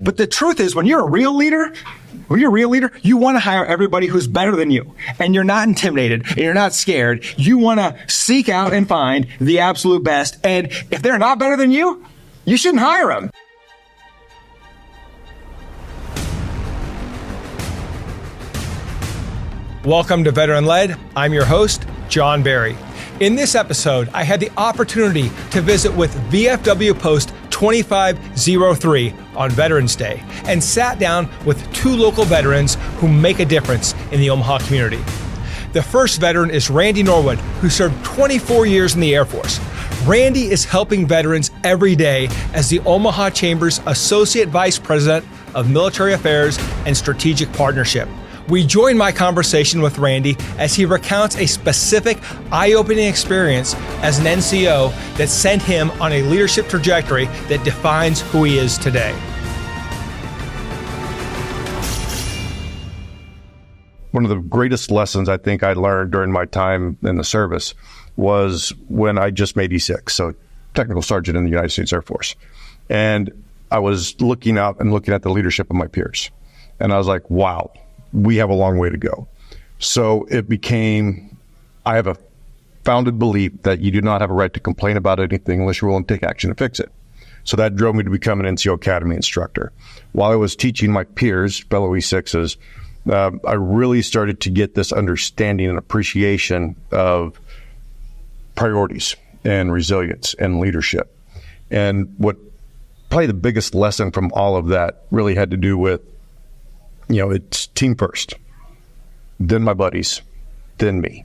But the truth is, when you're a real leader, you want to hire everybody who's better than you. And you're not intimidated and you're not scared. You want to seek out and find the absolute best. And if they're not better than you shouldn't hire them. Welcome to Veteran Led. I'm your host, John Barry. In this episode, I had the opportunity to visit with VFW Post 2503 on Veterans Day and sat down with two local veterans who make a difference in the Omaha community. The first veteran is Randy Norwood, who served 24 years in the Air Force. Randy is helping veterans every day as the Omaha Chamber's Associate Vice President of Military Affairs and Strategic Partnership. We join my conversation with Randy as he recounts a specific eye-opening experience as an NCO that sent him on a leadership trajectory that defines who he is today. One of the greatest lessons I think I learned during my time in the service was when I just made E6, so technical sergeant in the United States Air Force. And I was looking out and looking at the leadership of my peers. And I was like, wow, we have a long way to go. So it became, I have a founded belief that you do not have a right to complain about anything unless you're willing to take action to fix it. So that drove me to become an NCO Academy instructor. While I was teaching my peers, fellow E6s, I really started to get this understanding and appreciation of priorities and resilience and leadership. And what probably the biggest lesson from all of that really had to do with, it's team first, then my buddies, then me.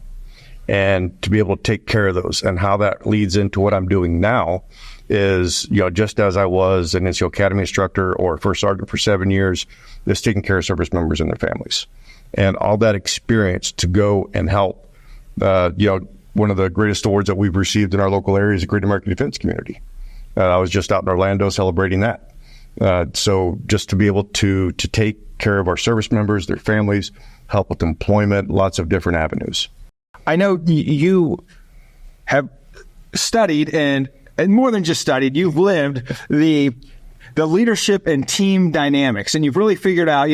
And to be able to take care of those, and how that leads into what I'm doing now is, just as I was an NCO Academy instructor or first sergeant for 7 years, is taking care of service members and their families. And all that experience to go and help, one of the greatest awards that we've received in our local area is the Great American Defense Community. I was just out in Orlando celebrating that. So just to be able to take care of our service members, their families, help with employment, lots of different avenues. I know you have studied and more than just studied, you've lived the leadership and team dynamics, and you've really figured out,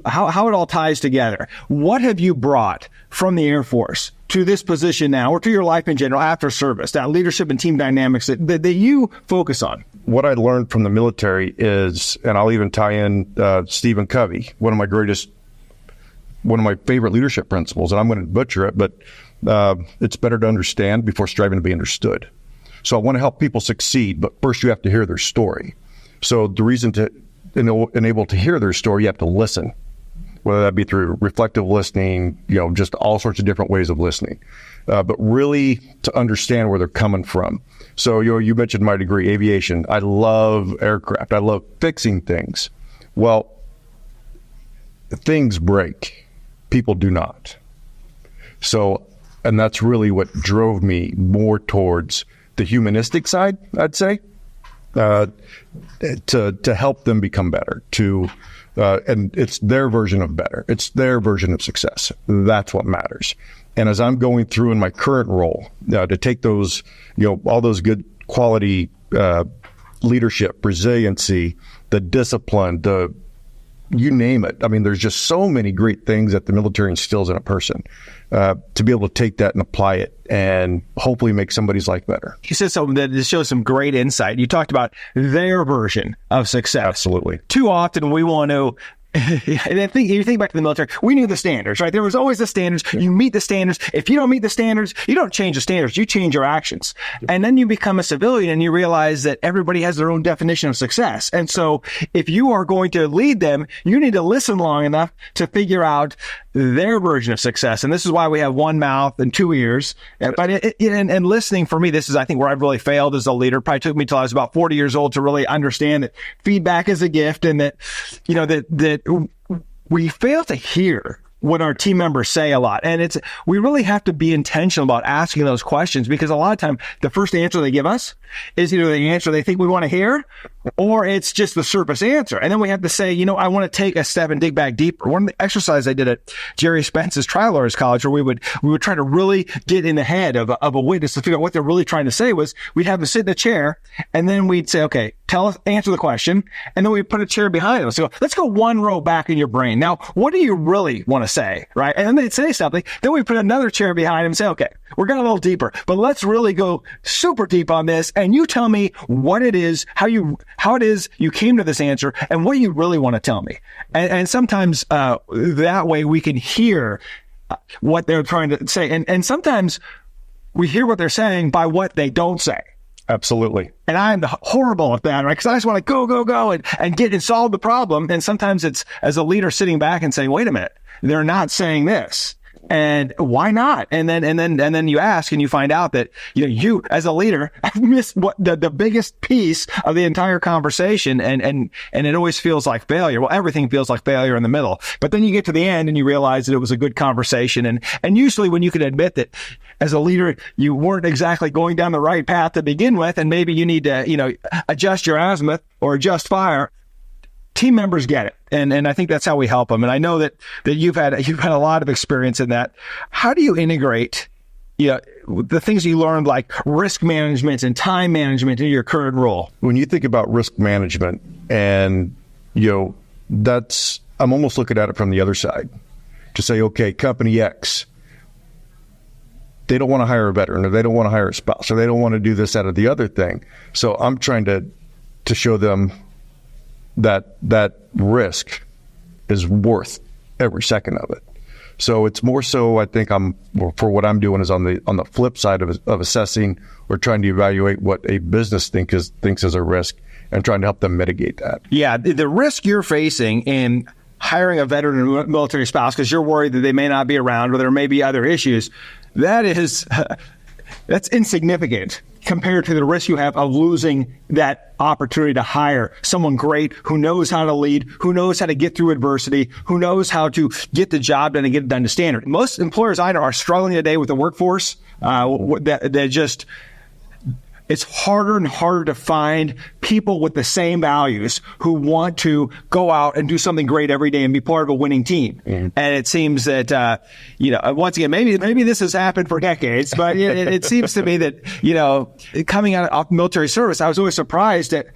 how it all ties together. What have you brought from the Air Force to this position now, or to your life in general after service, that leadership and team dynamics that you focus on? What I learned from the military is, and I'll even tie in Stephen Covey, one of my favorite leadership principles, and I'm going to butcher it, but it's better to understand before striving to be understood. So I want to help people succeed, but first you have to hear their story. So the reason to enable to hear their story, you have to listen, whether that be through reflective listening, just all sorts of different ways of listening, but really to understand where they're coming from. So, you mentioned my degree, aviation. I love aircraft. I love fixing things. Well, things break. People do not. So, and that's really what drove me more towards the humanistic side, I'd say, to help them become better, and it's their version of better. It's their version of success. That's what matters. And as I'm going through in my current role, to take those, all those good quality leadership, resiliency, the discipline, you name it. I mean, there's just so many great things that the military instills in a person, to be able to take that and apply it and hopefully make somebody's life better. You said something that shows some great insight. You talked about their version of success. Absolutely. Too often we want to, and then you think back to the military, we knew the standards, right? There was always the standards. You meet the standards. If you don't meet the standards, you don't change the standards. You change your actions. And then you become a civilian and you realize that everybody has their own definition of success. And so if you are going to lead them, you need to listen long enough to figure out their version of success. And this is why we have one mouth and two ears. And listening for me, this is, I think, where I've really failed as a leader. Probably took me till I was about 40 years old to really understand that feedback is a gift, and that, that we fail to hear what our team members say a lot. And we really have to be intentional about asking those questions, because a lot of time the first answer they give us is either the answer they think we want to hear, or it's just the surface answer. And then we have to say, I want to take a step and dig back deeper. One of the exercises I did at Jerry Spence's Trial Lawyers College, where we would try to really get in the head of a witness to figure out what they're really trying to say, was we'd have them sit in a chair, and then we'd say, okay, answer the question. And then we'd put a chair behind them. So let's go one row back in your brain. Now, what do you really want to say? Right. And then they'd say something. Then we put another chair behind them and say, okay, we're going a little deeper, but let's really go super deep on this. And you tell me what it is, how it is you came to this answer, and what you really want to tell me. And sometimes that way we can hear what they're trying to say. And sometimes we hear what they're saying by what they don't say. Absolutely. And I'm horrible at that, right? Because I just want to go and solve the problem. And sometimes it's as a leader sitting back and saying, wait a minute, they're not saying this. And why not? And then you ask and you find out that, you as a leader have missed what the biggest piece of the entire conversation. And it always feels like failure. Well, everything feels like failure in the middle, but then you get to the end and you realize that it was a good conversation. And usually when you can admit that as a leader, you weren't exactly going down the right path to begin with, and maybe you need to, adjust your azimuth or adjust fire, team members get it. And I think that's how we help them. And I know that you've had a lot of experience in that. How do you integrate, the things you learned, like risk management and time management, into your current role? When you think about risk management, and, I'm almost looking at it from the other side to say, okay, company X, they don't want to hire a veteran, or they don't want to hire a spouse, or they don't want to do this, that, or the other thing. So I'm trying to show them that risk is worth every second of it. So it's more so, I think for what I'm doing is on the flip side of assessing or trying to evaluate what a business thinks is a risk, and trying to help them mitigate that. Yeah, the risk you're facing in hiring a veteran or military spouse because you're worried that they may not be around, or there may be other issues, that's insignificant compared to the risk you have of losing that opportunity to hire someone great who knows how to lead, who knows how to get through adversity, who knows how to get the job done and get it done to standard. Most employers I know are struggling today with the workforce. It's harder and harder to find people with the same values who want to go out and do something great every day and be part of a winning team. Mm-hmm. And it seems that, once again, maybe this has happened for decades, but it seems to me that, coming out of military service, I was always surprised at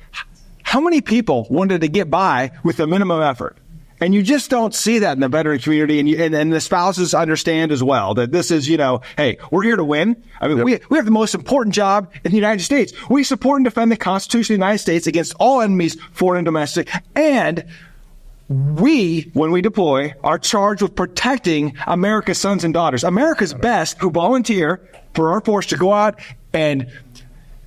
how many people wanted to get by with the minimum effort. And you just don't see that in the veteran community, and the spouses understand as well that this is, hey, we're here to win. I mean, we have the most important job in the United States. We support and defend the Constitution of the United States against all enemies, foreign and domestic. And we, when we deploy, are charged with protecting America's sons and daughters, America's best, who volunteer for our force to go out and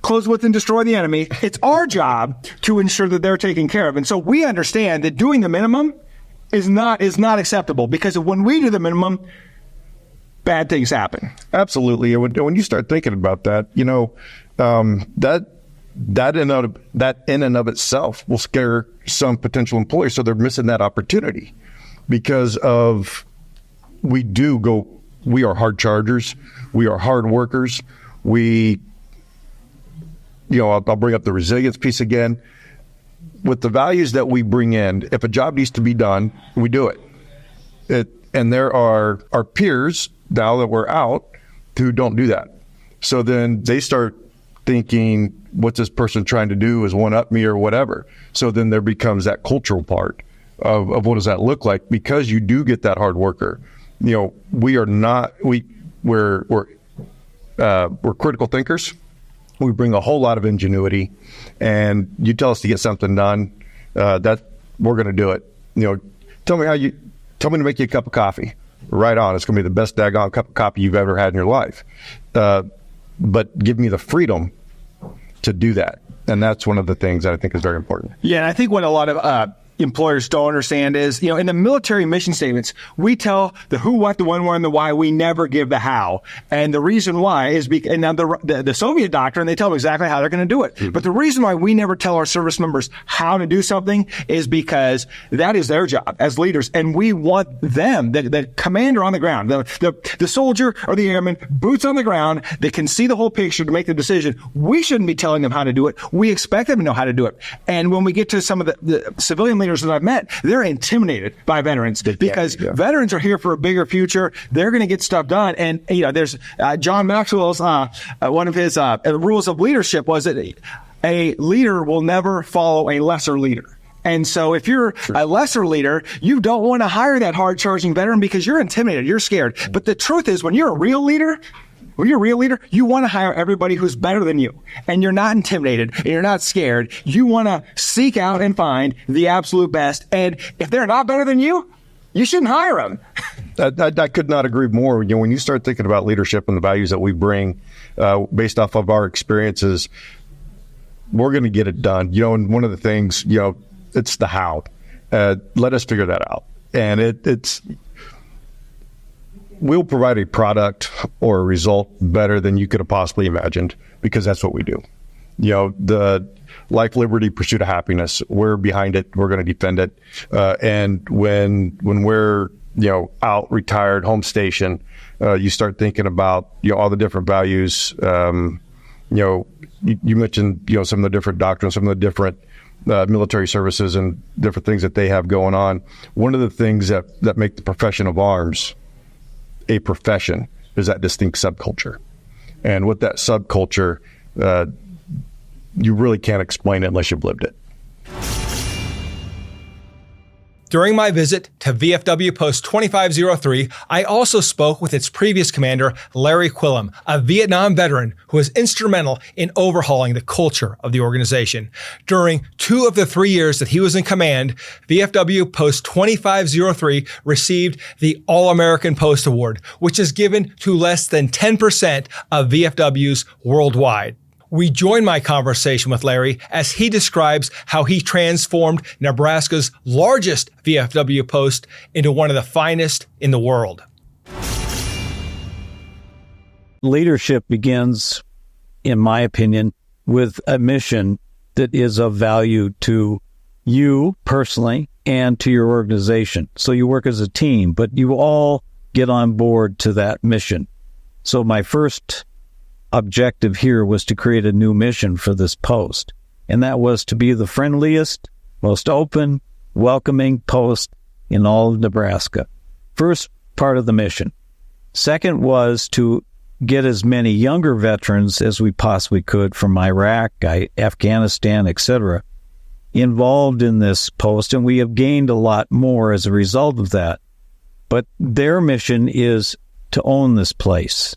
close with and destroy the enemy. It's our job to ensure that they're taken care of. And so we understand that doing the minimum is not acceptable, because when we do the minimum, bad things happen. Absolutely. When you start thinking about that, that in and of itself will scare some potential employers. So they're missing that opportunity because we are hard chargers. We are hard workers. I'll bring up the resilience piece again. With the values that we bring in, if a job needs to be done, we do it. And there are our peers now that we're out who don't do that. So then they start thinking, what's this person trying to do, is one up me or whatever. So then there becomes that cultural part of what does that look like, because you do get that hard worker. We're critical thinkers. We bring a whole lot of ingenuity, and you tell us to get something done, that we're going to do it. Tell me to make you a cup of coffee. Right on. It's going to be the best daggone cup of coffee you've ever had in your life. But give me the freedom to do that. And that's one of the things that I think is very important. Yeah, and I think when a lot of employers don't understand is, in the military mission statements, we tell the who, what, the when, where, and the why. We never give the how. And the reason why is because, and now the Soviet doctrine, they tell them exactly how they're going to do it. But the reason why we never tell our service members how to do something is because that is their job as leaders. And we want them, the commander on the ground, the soldier or the airman, boots on the ground, that can see the whole picture to make the decision. We shouldn't be telling them how to do it. We expect them to know how to do it. And when we get to some of the civilian leaders that I've met, they're intimidated by veterans because veterans are here for a bigger future. They're going to get stuff done. And, there's John Maxwell's, one of his rules of leadership was that a leader will never follow a lesser leader. And so if you're a lesser leader, you don't want to hire that hard-charging veteran because you're intimidated, you're scared. But the truth is, when you're a real leader, you want to hire everybody who's better than you. And you're not intimidated and you're not scared. You want to seek out and find the absolute best. And if they're not better than you, you shouldn't hire them. I could not agree more. When you start thinking about leadership and the values that we bring based off of our experiences, we're going to get it done. And one of the things, it's the how. Let us figure that out. And it's we'll provide a product or a result better than you could have possibly imagined, because that's what we do. The life, liberty, pursuit of happiness, we're behind it. We're going to defend it. And when we're, out, retired, home station, you start thinking about, all the different values. You mentioned, some of the different doctrines, some of the different military services and different things that they have going on. One of the things that make the profession of arms a profession is that distinct subculture. And with that subculture, you really can't explain it unless you've lived it. During my visit to VFW Post 2503, I also spoke with its previous commander, Larry Quilliam, a Vietnam veteran who was instrumental in overhauling the culture of the organization. During 2 of the 3 years that he was in command, VFW Post 2503 received the All-American Post Award, which is given to less than 10% of VFWs worldwide. We join my conversation with Larry as he describes how he transformed Nebraska's largest VFW post into one of the finest in the world. Leadership begins, in my opinion, with a mission that is of value to you personally and to your organization. So you work as a team, but you all get on board to that mission. So my first objective here was to create a new mission for this post, and that was to be the friendliest, most open, welcoming post in all of Nebraska. First part of the mission. Second was to get as many younger veterans as we possibly could from Iraq, Afghanistan, etc., involved in this post, and we have gained a lot more as a result of that. But their mission is to own this place.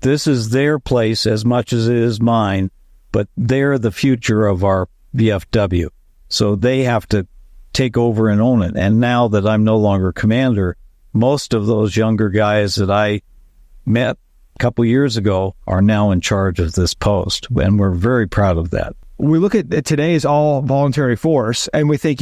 This is their place as much as it is mine, but they're the future of our VFW. So they have to take over and own it. And now that I'm no longer commander, most of those younger guys that I met a couple years ago are now in charge of this post, and we're very proud of that. We look at today's all voluntary force, and we think,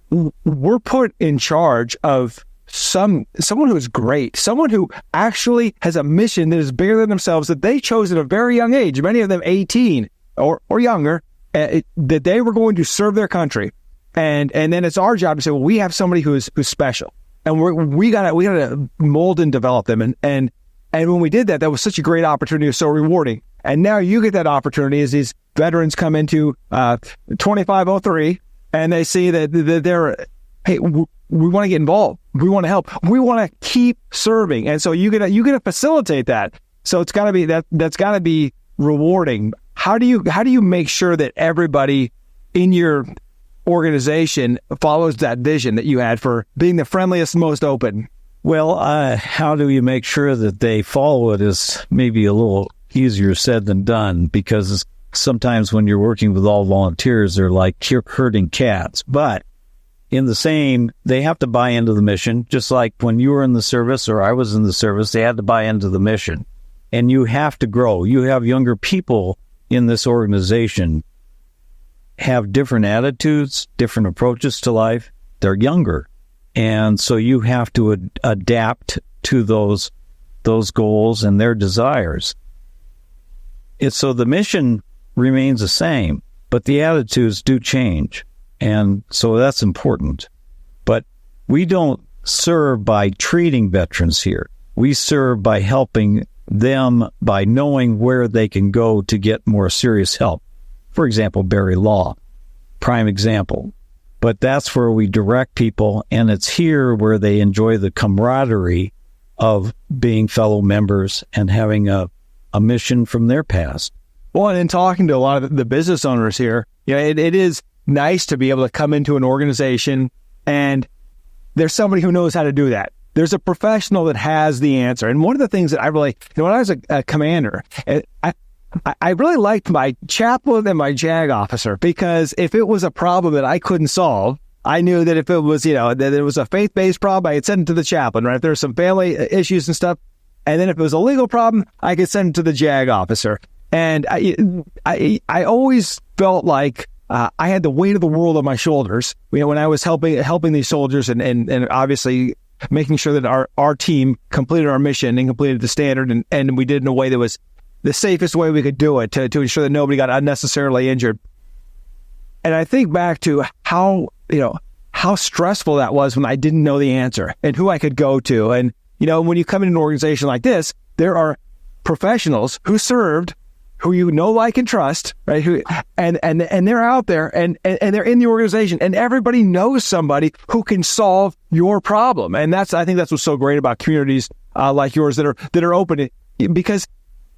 we're put in charge of someone who is great, someone who actually has a mission that is bigger than themselves, that they chose at a very young age, many of them 18 or younger, that they were going to serve their country. And then it's our job to say, well, we have somebody who's special, and we gotta mold and develop them. And when we did that, that was such a great opportunity. It was so rewarding. And now you get that opportunity as these veterans come into 2503, and they see that they're, hey, we want to get involved. We want to help. We want to keep serving. And so you get to facilitate that. So it's got to be that's got to be rewarding. How do you make sure that everybody in your organization follows that vision that you had for being the friendliest, most open? Well, how do you make sure that they follow it is maybe a little easier said than done, because sometimes when you're working with all volunteers, they're like herding cats. But in the same, they have to buy into the mission, just like when you were in the service or I was in the service, they had to buy into the mission. And you have to grow. You have younger people in this organization. have different attitudes, different approaches to life. They're younger. And so you have to adapt to those goals and their desires. So the mission remains the same, but the attitudes do change. And so that's important. But we don't serve by treating veterans here. We serve by helping them by knowing where they can go to get more serious help. For example, Barry Law, prime example. But that's where we direct people, and it's here where they enjoy the camaraderie of being fellow members and having a mission from their past. Well, and in talking to a lot of the business owners here, it is nice to be able to come into an organization and there's somebody who knows how to do that. There's a professional that has the answer. And one of the things that I really, when I was a commander, I really liked my chaplain and my JAG officer, because if it was a problem that I couldn't solve, I knew that if it was, that it was a faith-based problem, I could send it to the chaplain, right? If there were some family issues and stuff. And then if it was a legal problem, I could send it to the JAG officer. And I always felt like I had the weight of the world on my shoulders when I was helping these soldiers and obviously making sure that our team completed our mission and completed the standard, and we did it in a way that was the safest way we could do it to ensure that nobody got unnecessarily injured. And I think back to how stressful that was when I didn't know the answer and who I could go to. And, when you come in an organization like this, there are professionals who served, who you know, like, and trust, right? And they're out there and they're in the organization, and everybody knows somebody who can solve your problem. And I think that's what's so great about communities like yours that are open, because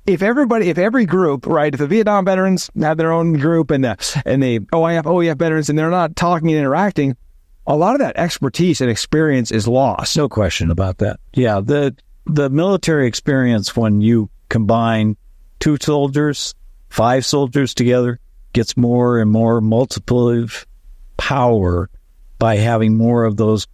if every group, right, if the Vietnam veterans have their own group and the OEF veterans, and they're not talking and interacting, a lot of that expertise and experience is lost. No question about that. Yeah, the military experience, when you combine 2 soldiers, 5 soldiers together, gets more and more multiplicative power by having more of those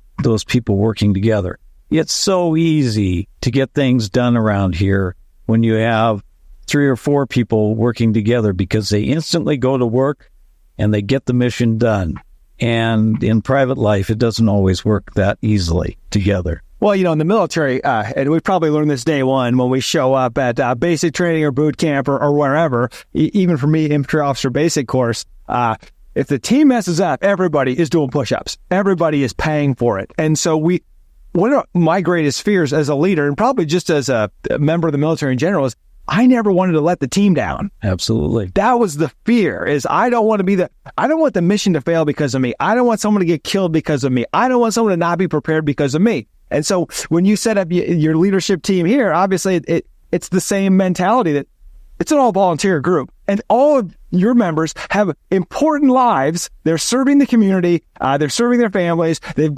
people working together. It's so easy to get things done around here when you have 3 or 4 people working together, because they instantly go to work and they get the mission done. And in private life, it doesn't always work that easily together. Well, in the military, and we probably learned this day one when we show up at basic training or boot camp or wherever, even for me, infantry officer basic course, if the team messes up, everybody is doing push-ups. Everybody is paying for it. And so one of my greatest fears as a leader, and probably just as a member of the military in general, is I never wanted to let the team down. Absolutely. That was the fear, is I don't want the mission to fail because of me. I don't want someone to get killed because of me. I don't want someone to not be prepared because of me. And so when you set up your leadership team here, obviously it's the same mentality, that it's an all volunteer group, and all of your members have important lives. They're serving the community. They're serving their families. They're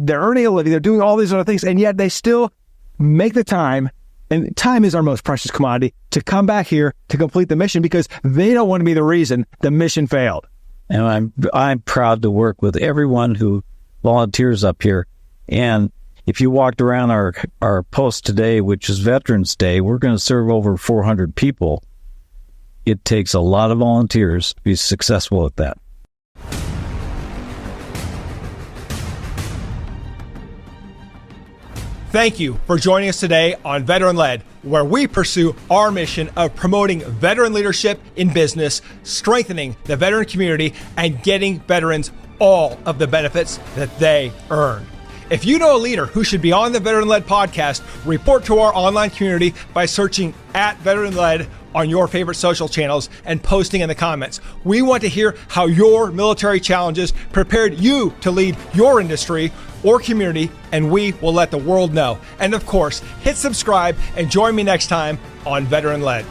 earning a living. They're doing all these other things, and yet they still make the time. And time is our most precious commodity, to come back here to complete the mission, because they don't want to be the reason the mission failed. And I'm proud to work with everyone who volunteers up here. And if you walked around our post today, which is Veterans Day, we're going to serve over 400 people. It takes a lot of volunteers to be successful at that. Thank you for joining us today on Veteran Led, where we pursue our mission of promoting veteran leadership in business, strengthening the veteran community, and getting veterans all of the benefits that they earn. If you know a leader who should be on the Veteran Led podcast, report to our online community by searching @Veteran Led on your favorite social channels and posting in the comments. We want to hear how your military challenges prepared you to lead your industry or community, and we will let the world know. And of course, hit subscribe and join me next time on Veteran Led.